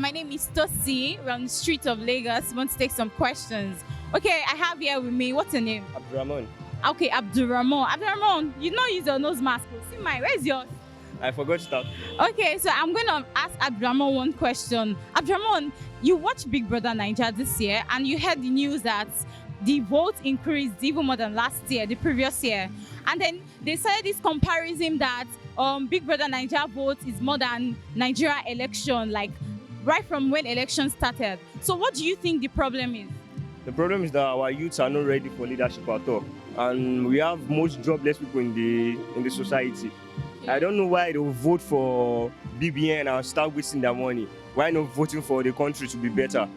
my name is Tosi. We're on the street of Lagos. We want to take some questions. Okay, I have here with me. What's your name? Abdurrahman. Okay, Abdurrahman. Abdurrahman, you know use your nose mask. See mine. Where's yours? I forgot stuff. Okay, so I'm going to ask Abdurrahman one question. Abdurrahman, you watched Big Brother Nigeria this year and you heard the news that the vote increased even more than last year, the previous year. And then they started this comparison that Big Brother Nigeria vote is more than Nigeria election, like right from when election started. So what do you think the problem is? The problem is that our youths are not ready for leadership at all, and we have most jobless people in the society. I don't know why they will vote for BBN and start wasting their money. Why not voting for the country to be better?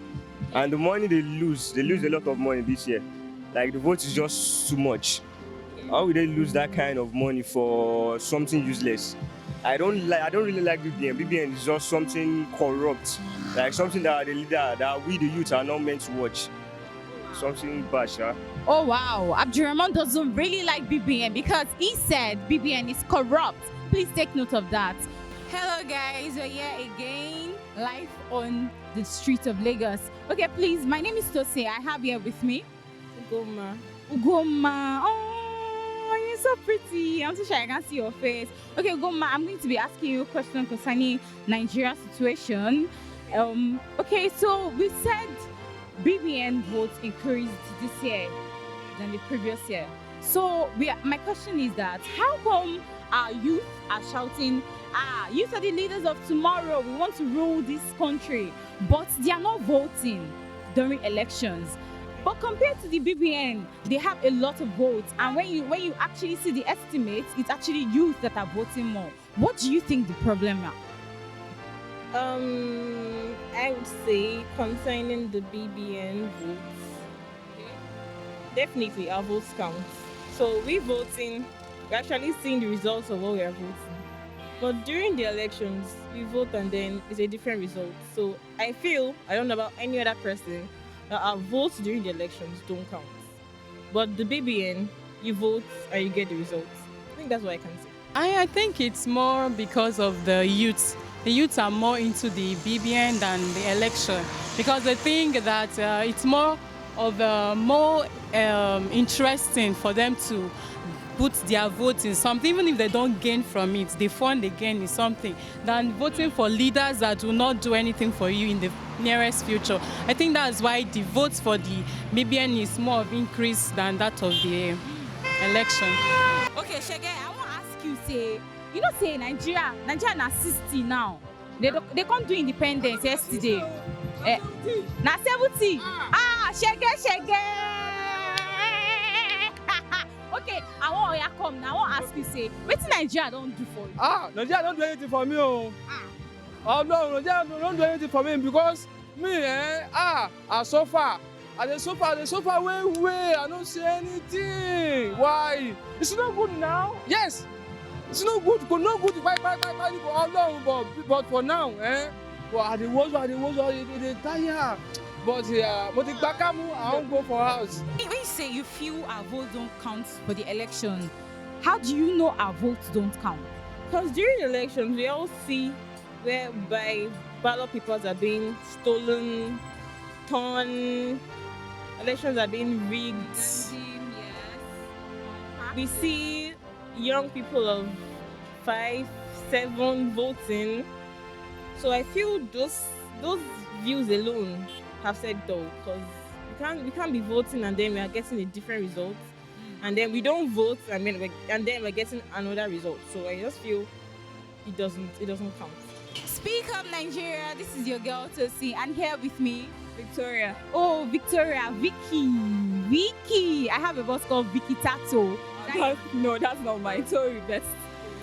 And the money they lose a lot of money this year. Like the vote is just too much. How would they lose that kind of money for something useless? I don't really like BBN. BBN is just something corrupt, like something that the leader, that we the youth are not meant to watch. Something bad, yeah? Oh wow, Abdurrahman doesn't really like BBN because he said BBN is corrupt. Please take note of that. Hello guys, we're here again, live on the street of Lagos. Okay, please, my name is Tose. I have here with me Ugoma. Ugoma. Oh, you're so pretty. I'm so shy I can't see your face. Okay, Ugoma, I'm going to be asking you a question concerning Nigeria's situation. Okay, so we said BBN votes increased this year than the previous year. So my question is that how come our youth are shouting, youth are the leaders of tomorrow, we want to rule this country, but they are not voting during elections. But compared to the BBN, they have a lot of votes, and when you actually see the estimates, it's actually youth that are voting more. What do you think the problem is? I would say concerning the BBN votes, definitely our votes count. So we're voting, we're actually seeing the results of what we are voting. But during the elections, we vote and then it's a different result. So I feel, I don't know about any other person, that our votes during the elections don't count. But the BBN, you vote and you get the results. I think that's what I can say. I think it's more because of the youths. The youths are more into the BBN than the election because they think that it's more interesting for them to put their vote in something, even if they don't gain from it. The fun they gain is something than voting for leaders that will not do anything for you in the nearest future. I think that's why the votes for the BBN is more of increase than that of the election. Okay, Shege, I want to ask you, say, you know, say Nigeria na 60 now. They can't do independence yesterday. Na 70. Shege. Okay, I want to come now. I want to ask you, say, what Nigeria don't do for you? Nigeria don't do anything for me. Oh no, Nigeria don't do anything for me because me, I suffer. They suffer way. I don't see anything. Why? It's not good now. Yes. It's not good buy but for now, but I dey watch, they tire. But I won't go for house. When you say you feel our votes don't count for the election, how do you know our votes don't count? Because during elections, we all see whereby ballot papers are being stolen, torn, elections are being rigged. Yes. We see young people of 5, 7 voting. So I feel those views alone have said though, because we can't be voting and then we are getting a different result, and then we don't vote and then we're getting another result. So I just feel it doesn't count. Speak up, Nigeria. This is your girl Tosi, and here with me, Victoria. Oh, Victoria, Vicky. I have a boss called Vicky Tato. No, that's not my Tori. That's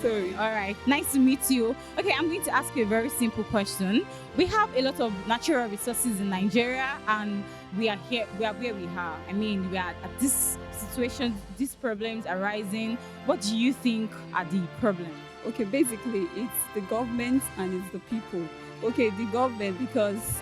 Tori. All right, nice to meet you. Okay, I'm going to ask you a very simple question. We have a lot of natural resources in Nigeria, and we are where we are. I mean, we are at this situation, these problems arising. What do you think are the problems? Okay, basically, it's the government and it's the people. Okay, the government, because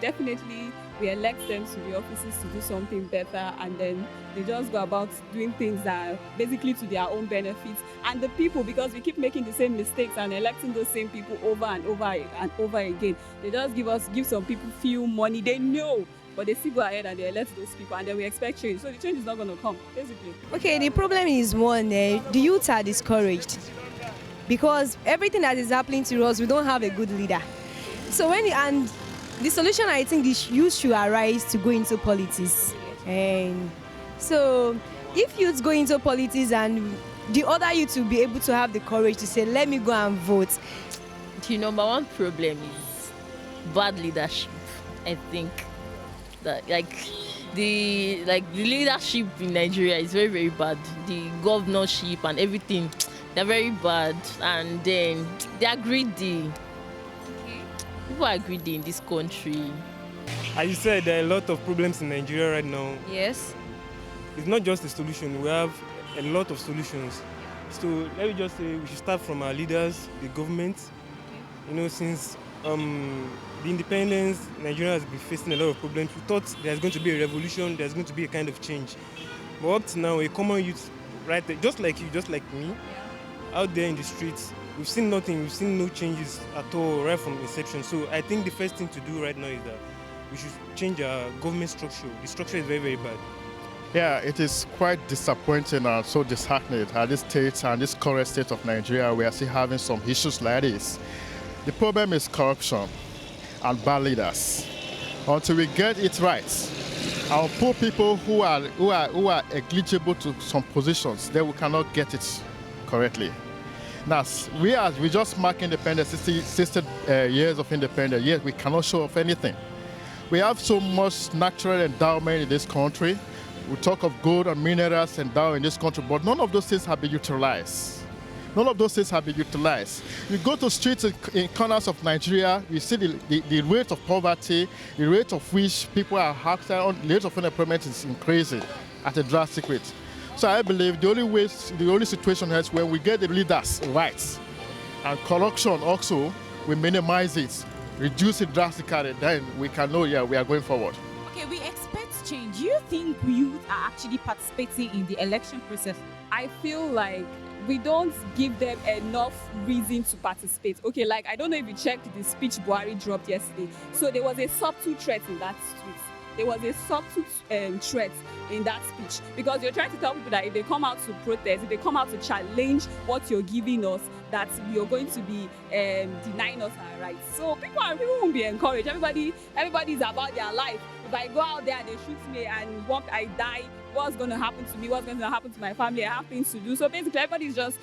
definitely we elect them to the offices to do something better, and then they just go about doing things that are basically to their own benefits. And the people, because we keep making the same mistakes and electing those same people over and over and over again, they just give some people few money. They know, but they still go ahead and they elect those people, and then we expect change. So the change is not going to come, basically. Okay, the problem is one, the youth are discouraged because everything that is happening to us, we don't have a good leader. So and the solution, I think, the youth should arise to go into politics. And so if youths go into politics and the other youth will be able to have the courage to say, let me go and vote. The number one problem is bad leadership. I think that the leadership in Nigeria is very, very bad. The governorship and everything, they're very bad, and then they are greedy. People are greedy in this country. As you said, there are a lot of problems in Nigeria right now. Yes. It's not just a solution, we have a lot of solutions. So let me just say we should start from our leaders, the government. You know, since the independence, Nigeria has been facing a lot of problems. We thought there's going to be a revolution, there's going to be a kind of change. But up to now, a common youth, right there, just like you, just like me, out there in the streets, we've seen nothing, we've seen no changes at all right from inception. So I think the first thing to do right now is that we should change our government structure. The structure is very, very bad. Yeah, it is quite disappointing and so disheartening at this state and this current state of Nigeria. We are still having some issues like this. The problem is corruption and bad leaders. Until we get it right, our poor people who are eligible to some positions, then we cannot get it correctly. Now, we just mark independence, 60 years of independence, yet we cannot show off anything. We have so much natural endowment in this country. We talk of gold and minerals endowed in this country, but none of those things have been utilized. None of those things have been utilized. You go to streets in corners of Nigeria, you see the rate of poverty, the rate of which people are the rate of unemployment is increasing at a drastic rate. So I believe the only situation is when we get the leaders right, and corruption also, we minimize it, reduce it drastically, then we can know, yeah, we are going forward. Okay, we expect change. Do you think youth are actually participating in the election process? I feel like we don't give them enough reason to participate. Okay, like I don't know if you checked the speech Buhari dropped yesterday. So there was a subtle threat in that tweet. There was a subtle threat in that speech, because you're trying to tell people that if they come out to protest, if they come out to challenge what you're giving us, that you're going to be denying us our rights. So people won't be encouraged. Everybody's about their life. If I go out there and they shoot me and I die, what's going to happen to me? What's going to happen to my family? I have things to do. So basically, everybody's just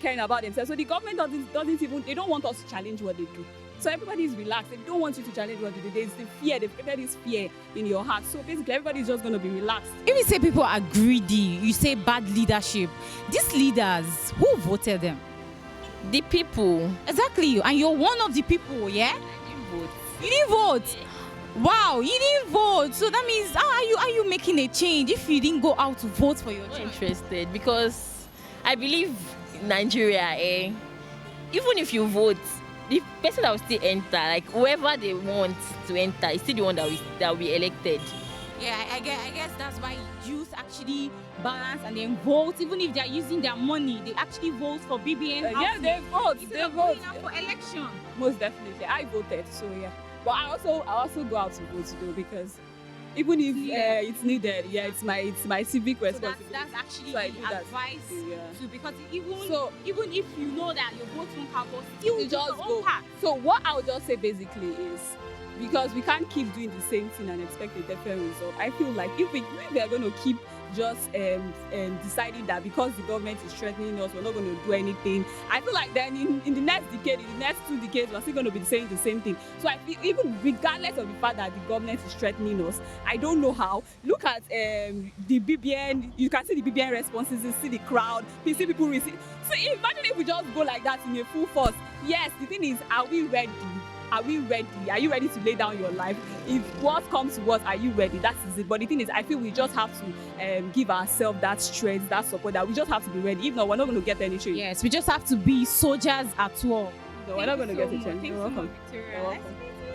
caring about themselves. So the government doesn't even, they don't want us to challenge what they do. So everybody's relaxed. They don't want you to challenge what they do. There's the fear. They've created this fear in your heart. So basically, everybody's just going to be relaxed. If you say people are greedy, you say bad leadership. These leaders, who voted them? The people. Exactly. And you're one of the people, yeah? I didn't vote. You didn't vote? Wow, you didn't vote. So that means, how are you making a change if you didn't go out to vote for your I'm not choice? interested, because I believe in Nigeria, even if you vote, the person that will still enter, like whoever they want to enter, is still the one that will be elected. Yeah, I guess that's why youth actually balance and then vote. Even if they're using their money, they actually vote for BBN. Yeah, they vote. Instead of going out for election. Most definitely. I voted, so yeah. But I also go out to vote though, because even if it's needed, yeah, it's my civic responsibility. So that's actually So I the do that. advice Yeah. to, because even if you know that your vote won't count, but still You do just your go. own part. So what I would just say basically is, because we can't keep doing the same thing and expect a different result. I feel like if we are going to keep just deciding that because the government is threatening us, we're not going to do anything, I feel like then in the next decade, in the next 2 decades, we're still going to be saying the same thing. So I feel, even regardless of the fact that the government is threatening us, I don't know how. Look at the BBN, you can see the BBN responses, you see the crowd, you see people receive. So imagine if we just go like that in a full force. Yes, the thing is, are we ready? Are we ready? Are you ready to lay down your life? If what comes to us, are you ready? That is it. But the thing is, I feel we just have to give ourselves that strength, that support, that we just have to be ready. If not, we're not going to get any change. Yes, we just have to be soldiers at war. No, we're not going to get a Thank you so chance. much. You're Thanks so welcome. much, Victoria. You're Nice welcome. meeting